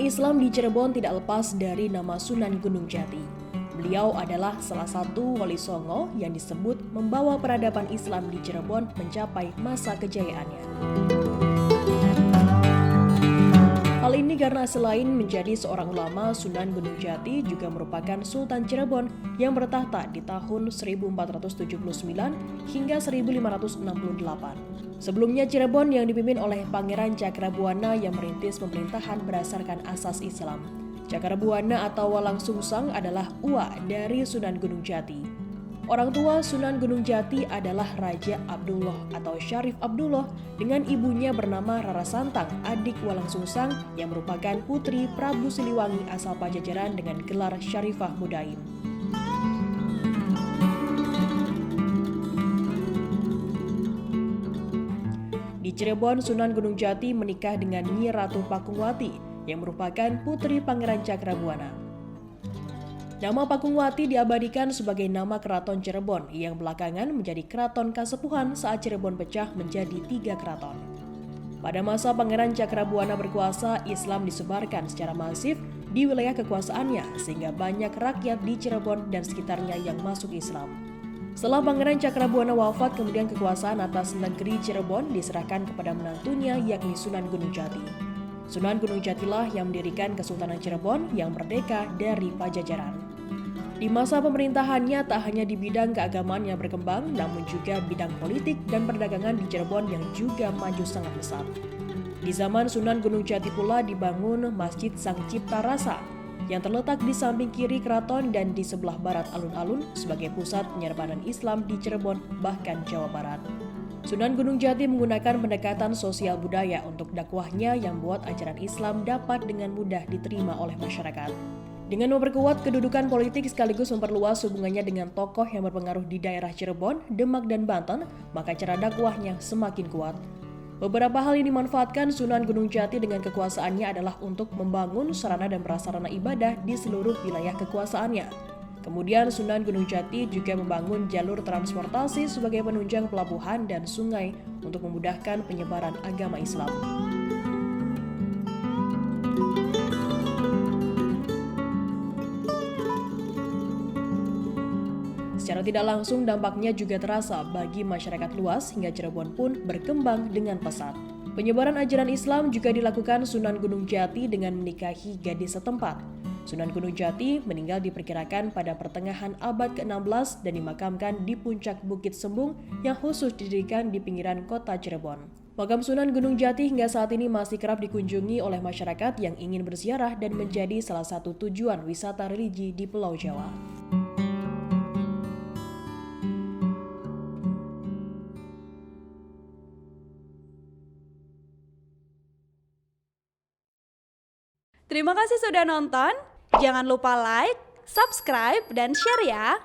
Islam di Cirebon tidak lepas dari nama Sunan Gunung Jati. Beliau adalah salah satu wali Songo yang disebut membawa peradaban Islam di Cirebon mencapai masa kejayaannya. Hal ini karena selain menjadi seorang ulama, Sunan Gunung Jati juga merupakan Sultan Cirebon yang bertahta di tahun 1479 hingga 1568. Sebelumnya Cirebon yang dipimpin oleh Pangeran Cakrabuana yang merintis pemerintahan berdasarkan asas Islam. Cakrabuana atau Walang Sungsang adalah uwa dari Sunan Gunung Jati. Orang tua Sunan Gunung Jati adalah Raja Abdullah atau Syarif Abdullah dengan ibunya bernama Rara Santang, adik Walang Sungsang yang merupakan putri Prabu Siliwangi asal Pajajaran dengan gelar Syarifah Mudaim. Di Cirebon, Sunan Gunung Jati menikah dengan Nyi Ratu Pakungwati yang merupakan putri Pangeran Cakrabuana. Nama Pakungwati diabadikan sebagai nama Keraton Cirebon yang belakangan menjadi Keraton Kasepuhan saat Cirebon pecah menjadi 3 keraton. Pada masa Pangeran Cakrabuana berkuasa, Islam disebarkan secara masif di wilayah kekuasaannya sehingga banyak rakyat di Cirebon dan sekitarnya yang masuk Islam. Setelah Pangeran Cakrabuana wafat, kemudian kekuasaan atas negeri Cirebon diserahkan kepada menantunya yakni Sunan Gunung Jati. Sunan Gunung Jatilah yang mendirikan Kesultanan Cirebon yang merdeka dari Pajajaran. Di masa pemerintahannya tak hanya di bidang keagamaan yang berkembang, namun juga bidang politik dan perdagangan di Cirebon yang juga maju sangat pesat. Di zaman Sunan Gunung Jati pula dibangun Masjid Sang Cipta Rasa yang terletak di samping kiri keraton dan di sebelah barat alun-alun sebagai pusat penyerbanan Islam di Cirebon bahkan Jawa Barat. Sunan Gunung Jati menggunakan pendekatan sosial budaya untuk dakwahnya yang membuat ajaran Islam dapat dengan mudah diterima oleh masyarakat. Dengan memperkuat kedudukan politik sekaligus memperluas hubungannya dengan tokoh yang berpengaruh di daerah Cirebon, Demak, dan Banten, maka cara dakwahnya semakin kuat. Beberapa hal yang dimanfaatkan Sunan Gunung Jati dengan kekuasaannya adalah untuk membangun sarana dan prasarana ibadah di seluruh wilayah kekuasaannya. Kemudian Sunan Gunung Jati juga membangun jalur transportasi sebagai penunjang pelabuhan dan sungai untuk memudahkan penyebaran agama Islam. Secara tidak langsung dampaknya juga terasa bagi masyarakat luas hingga Cirebon pun berkembang dengan pesat. Penyebaran ajaran Islam juga dilakukan Sunan Gunung Jati dengan menikahi gadis setempat. Sunan Gunung Jati meninggal diperkirakan pada pertengahan abad ke-16 dan dimakamkan di puncak Bukit Sembung yang khusus didirikan di pinggiran kota Cirebon. Makam Sunan Gunung Jati hingga saat ini masih kerap dikunjungi oleh masyarakat yang ingin berziarah dan menjadi salah satu tujuan wisata religi di Pulau Jawa. Terima kasih sudah nonton. Jangan lupa like, subscribe, dan share ya.